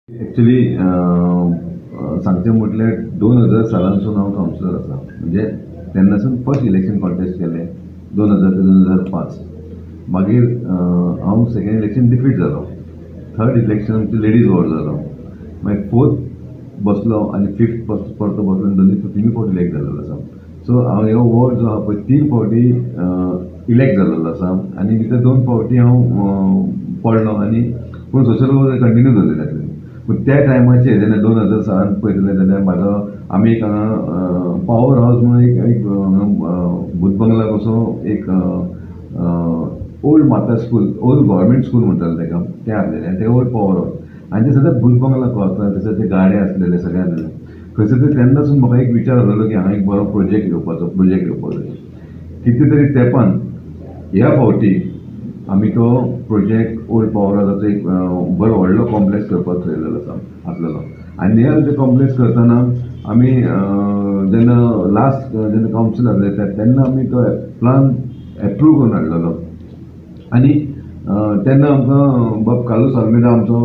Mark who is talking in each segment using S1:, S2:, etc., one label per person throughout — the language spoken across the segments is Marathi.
S1: ॲक्च्युली सांगचें म्हटल्यार 2000 सालानसून हांव कावन्सिलर आसा. म्हणजे तेन्नासून फर्स्ट इलेक्शन कॉन्टेस्ट केलें 2000 ते 2005. मागीर हांव सेकंड इलेक्शन डिफीट जालो. थर्ड इलेक्शन आमचें लेडीज वॉर्ड जालो. मागीर फोर्थ बसलो आनी फिफ्थ परतो बसलो आनी दोनी तिनूय फावटी इलेक्ट जाल्लो आसा. सो हांव ह्यो वॉर्ड जो आहा पळय 3 फावटी इलेक्ट जाल्लो आसा आनी भितर 2 फावटी हांव पडलो आनी पूण सोशल वर्क कंटिन्यू दवरलें. पूण त्या टायमाचेर जेन्ना 2000 सालान पळयतले जाल्यार म्हाजो आमी एक हांगा पॉवर हावस म्हणून एक भूत बंगला कसो एक ओल्ड माता स्कूल, ओल्ड गव्हर्मेंट स्कूल म्हणटाले तेका, तें आसलेलें, ते ओल्ड पॉवर हावस आनी ते सद्या भूत बंगला कसो थंयसर ते गाडे आसलेले सगळे आसलेले. खंयसर तरी तेन्नासून म्हाका एक विचार आसलेलो की हांगा एक बरो प्रोजेक्ट घेवपाचो. कितले तरी तेंपान ह्या फावटी आमी तो प्रोजेक्ट ओल्ड पॉवर हावसाचो एक बरो व्हडलो कॉम्प्लेक्स करपाक थरयलेलो आसलेलो. आनी हे कॉम्प्लेक्स करतना आमी जेन्ना लास्ट जेन्ना कावन्सील आसले तेन्ना आमी तो प्लान एप्रूव करून हाडलेलो. आनी तेन्ना आमकां बाब कालूस आल्मेदा आमचो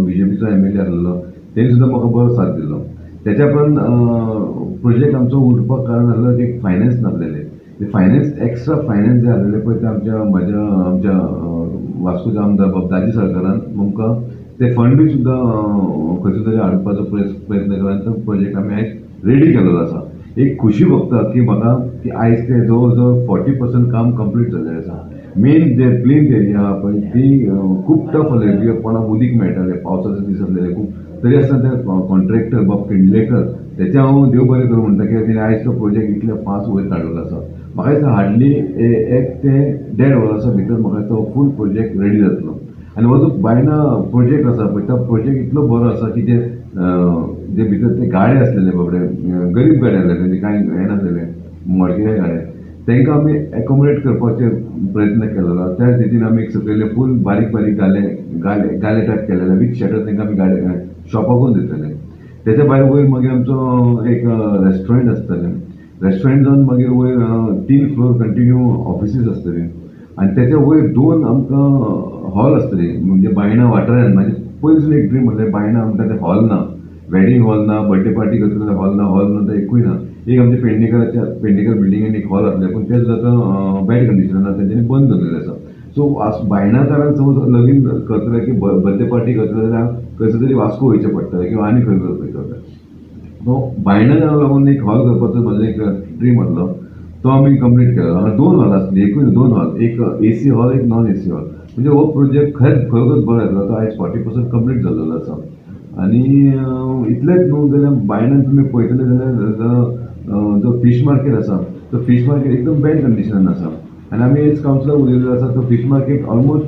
S1: BJPचो MLA आसलेलो, तेणी सुद्दां म्हाका बरो साथ दिलो. तेच्या उपरांत प्रोजेक्ट आमचो उरपाक कारण आसलें की फायनान्स नासलेले. ते फायनान्स एक्स्ट्रा फायनान्स जे आसलेले पळय ते आमच्या वास्कोचे आमदार बाब दाजी सरकारान आमकां ते फंडूय सुद्दां खंयसर तरी हाडपाचो प्रयत्न केलो आनी तो प्रोजेक्ट आमी आयज रेडी केलेलो आसा. एक खुशी भोगता की म्हाका की आयज ते जवळ जवळ 40% काम कंप्लीट जाल्लें आसा. मेन जे प्लेन एरिया आहा पळय ती खूब टफ आसलेली, कित्याक कोणाक उदीक मेळटालें, पावसाचे दीस आसलेले खूब. तरी आसतना ते कॉन्ट्रॅक्टर बाब किंडलेकर तेचे हांव देव बरें करूं म्हणटा की तेणें आयज तो प्रोजेक्ट इतले फास्ट वयर काडलेलो आसा. म्हाका दिसता हार्डली 1 ते 1.5 वर्सा भितर म्हाका तो फूल प्रोजेक्ट रेडी जातलो. आनी हो जो बायना प्रोजेक्ट आसा पळय तो प्रोजेक्ट इतलो बरो आसा की जे भितर ते गाडे आसलेले बाबडे गरीब गाडे आसलेले, कांय हे नासलेले मोडकेले गाडे, तांकां आमी एकोमोडेट करपाचे प्रयत्न केलेलो. त्या रितीन आमी सकयले फूल बारीक बारीक गाले टायप केलेले वीथ शटर तांकां आमी गाडे शॉपाकून दितले. तेच्या भायर वयर मागीर आमचो एक रेस्टॉरंट आसतलें. रेस्टॉरंट जावन मागीर वयर 3 फ्लोर कंटिन्यू ऑफिसीस आसतली आनी तेच्या वयर 2 आमकां हॉल आसतली. म्हणजे बायणा वाठारांत म्हाजी पयलीसून एक ड्रीम म्हणल्यार बायणा आमकां ते हॉल ना, वेडिंग हॉल ना, बर्थडे पार्टी करतले हॉल ना तो एकूय ना. एक आमच्या पेडणेकर बिल्डिंगेन एक हॉल आसलें पूण ते सुद्दां बॅड कंडिशनान तेंच्यांनी बंद दवरलेलें आसा. सो बायणाकारांक समज लगीन करतले की बर्थडे पार्टी करतले जाल्यार खंयसर तरी वास्को वयचें पडटलें किंवा आनी खंय वयचें. सो बायणा लागून एक हॉल करपाचो म्हाजो एक ड्रीम आसलो, तो आमी कंप्लीट केलो. हांगा 2 हॉल आसली, एकूच 2 हॉल, एक AC हॉल, एक नॉन AC हॉल. म्हणजे हो प्रोजेक्ट खरोखरच बरो येतलो. तो आयज 40% कंप्लीट जाल्लो आसा. आनी इतलेंच न्हू जाल्यार बायणान तुमी पळयतले जाल्यार जो फीश मार्केट आसा तो फीश मार्केट एकदम बॅड कंडिशनान आसा. आनी आमी एज कावन्सिलर उलयल्लो आसा तो फीश मार्केट ऑलमोस्ट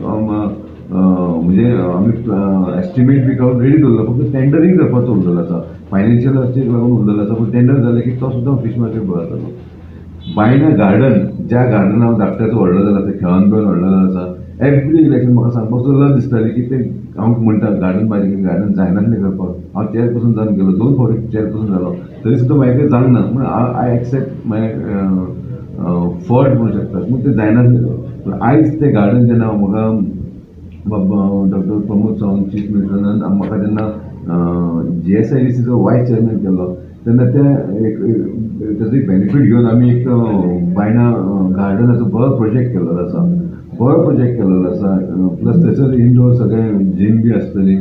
S1: म्हणजे आमी एस्टिमेट बी काडून रेडी दवरलो, फक्त टेंडरींग करपाचो उरलेलो आसा. फायनान्शियलाचेर लागून उरलेलो आसा पूण टेंडर जालें की तो सुद्दां फीश मार्केट बरो जातलो. बायणा गार्डन, ज्या गार्डनान हांव धाकट्याचो व्हडलो जाला ते खेळोन बिळोन व्हडलो आसा. एवरी इलेक्शन म्हाका सांगपाक सुद्दां लज दिसताली की ते हांव म्हणटा गार्डन गार्डन जायनासलें करपाक. हांव चेअरपर्सन जावन गेलो, 2 फावटी चेअरपर्सन जालो, तरी सुद्दां म्हाका जावंक ना. पूण आय एक्सेप्ट माय फॉल्ट म्हणूं शकता, पूण ते जायनासलें. पूण आयज ते गार्डन जेन्ना म्हाका डॉक्टर प्रमोद सावंत चीफ मिनिस्टरान म्हाका जेन्ना GSIDCचो वायस चेअरमॅन केल्लो तेन्ना तेजो एक बेनिफीट घेवन आमी एक बायणा गार्डनाचो बरो प्रोजेक्ट केल्लो आसा. प्लस थंयसर इनडोर सगळे जीम बी आसतली,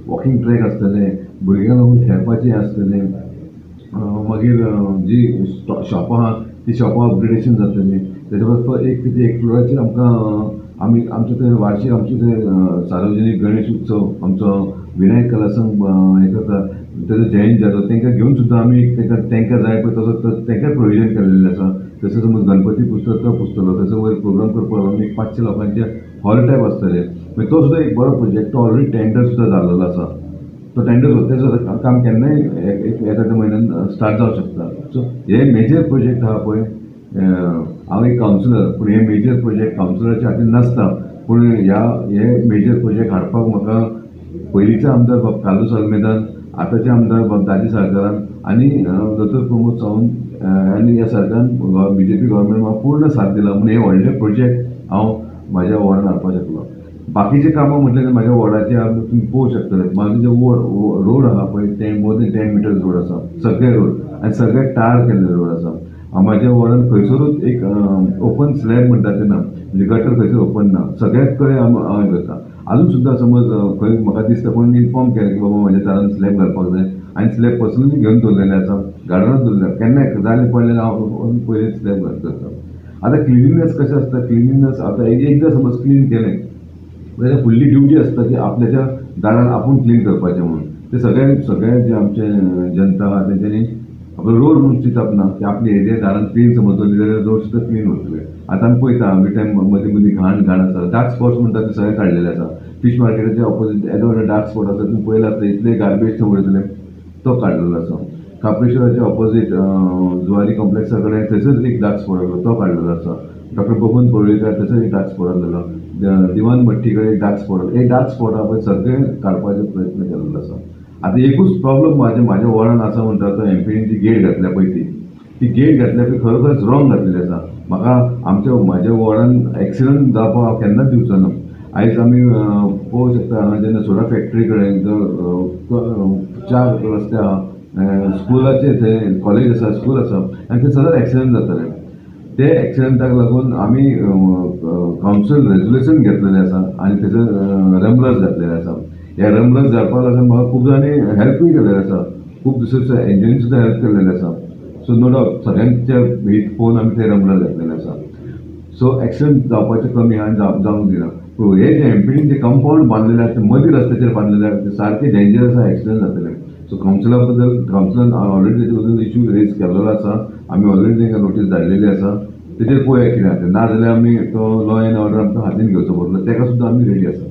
S1: वॉकिंग ट्रॅक आसतले, भुरग्यांक लागून खेळपाचें आसतलें. मागीर जी शॉपां आहा ती शॉपां अपग्रेडेशन जातली. तेच्या परस एक फ्लोराचेर आमचो ते वार्शीक आमचो ते सार्वजनीक गणेश उत्सव आमचो विनायक कला संघ हें करता, तेजो जयंत जाता, तांकां घेवन सुद्दां आमी तांकां जाय पळय तसो तांकां प्रोविजन केल्लेलें आसा. तसो समज गणपती पुजतलो थंयसर वयर प्रोग्राम करपाक लागून एक 500 लोकांचे हॉल टायप आसतले. मागीर तो सुद्दां एक बरो प्रोजेक्ट, तो ऑलरेडी टेंडर सुद्दां जाल्लो आसा. तो टेंडर तेजो काम केन्नाय येता त्या म्हयन्यान स्टार्ट जावंक शकता. सो हे मेजर प्रोजेक्ट आहा पळय, हांव एक कावन्सिलर पूण हे मेजर प्रोजेक्ट कावन्सिलराच्या हातीन नासता. पूण हे मेजर प्रोजेक्ट हाडपाक म्हाका पयलींचे आमदार बाब कालूस आल्मेदान, आतांचे आमदार बाब दाजी सरकारान आनी दोतोर प्रमोद सावंत आनी ह्या सरकारान BJP गव्हर्मेंट म्हाका पूर्ण साथ दिला. म्हणून हे व्हडले प्रोजेक्ट हांव म्हाज्या वॉर्डान हाडपाक शकलो. बाकीचे कामां म्हटल्यार म्हाज्या वॉर्डाचे तुमी पळोवंक शकतले. म्हाजो जे रोड आहा पळय ते मोर दॅन 10 मिटर्स रोड आसा. सगळे रोड आनी सगळे टार केल्ले रोड आसा. म्हाज्या वॉर्डान खंयसरूच एक ओपन स्लॅब म्हणटा ते ना, म्हणजे गटर खंयसर ओपन ना. सगळ्याच कडेन हांव करता. अजून सुद्दां समज खंय म्हाका दिसता कोणी इन्फॉर्म केलें की बाबा म्हाज्या दारान स्लॅब घालपाक जाय, हांवें स्लॅब पर्सनली घेवन दवरलेले आसा, गार्डनांत दवरलेले. केन्नाय जालें पडलें हांव पयलीं स्लॅब करता. आतां क्लिनिनेस कशें आसता, क्लिनिनेस आतां एकदां समज क्लीन केलें जाल्यार फुडली ड्युटी आसता की आपल्याच्या दारान आपूण क्लीन करपाचें म्हणून. ते सगळे जे आमचे जनता आहा तेंच्यांनी आपलो रोड म्हणून चिंतप ना की आपली एरिया दारान क्लीन समज दवरली जाल्यार रोड सुद्दां क्लीन उरतले. आतां आमी पळयता एवरी टायम मदीं मदीं घाण आसा. डार्क स्पॉट्स म्हणटा ते सगळे काडलेले आसा. फीश मार्केटाच्या ऑपोजीट येदो व्हडलो डार्क स्पॉट आसा, तुमी पळयला आसता इतले गार्बेज थंय उडयतले, तो काडलेलो आसा. काप्रेश्वराच्या ऑपोजीट जुवारी कॉम्प्लेक्सा कडेन थंयसर एक डार्क स्पॉट आसलो, तो काडलेलो आसा. डॉक्टर बबन पळयकर थंयसर एक डार्क स्पॉट आसलेलो. दिवान भट्टी कडेन एक डार्क स्पॉट आसा. हे डार्क स्पॉटा पळय सगळे काडपाचो प्रयत्न केल्लो आसा. आतां एकूच प्रॉब्लम म्हाज्या वॉर्डान आसा म्हणटा तो एमपीडीन ती गेट घातल्या पळय ती गेट घातल्या पळय खरोखरच रॉंग घातलेली आसा. म्हाज्या वॉर्डान एक्सिडंट जावपाक हांव केन्नाच दिवचो ना. आयज आमी पळोवंक शकता हांगा जेन्ना सोडा फॅक्टरी कडेन जो 4 रस्ते आहा, स्कुलाचे थंय कॉलेज आसा, स्कूल आसा आनी थंय सदांच एक्सिडंट जाताले. ते एक्सिडंटाक लागून आमी कावन्सिल रेजोल्युशन घेतलेलें आसा आनी थंयसर रॅम्बलर्स घातलेले आसा. हे रॅम्बलर्स घालपाक लागून म्हाका खूब जाणांनी हेल्पूय केलेलें आसा. खूब दुसरे एनजीओनी सुद्दां हेल्प केलेलें आसा. सो नो डावट सगळ्यांच्या हीत पळोवन आमी थंय रॅम्बलर घातलेले आसा. सो एक्सिडंट जावपाचें कमी आनी जावंक दिना. पूण हे जे एमपीडीन जे कंपाऊंड बांदलेले आसा ते मदीं रस्त्याचेर बांदलेले आसा ते सारके डेंजरस आसा, एक्सिडंट जातले. सो कावन्सिलान ऑलरेडी तेजे बद्दल इश्यू रेज केल्लो आसा. आमी ऑलरेडी तांकां नोटीस धाडलेली आसा. तेजेर पळोवया कितें जाता. ना जाल्यार आमी तो लॉ एंड ऑर्डर आमकां हातीन घेवचो पडटलो. तेका सुद्दां आमी रेडी आसा.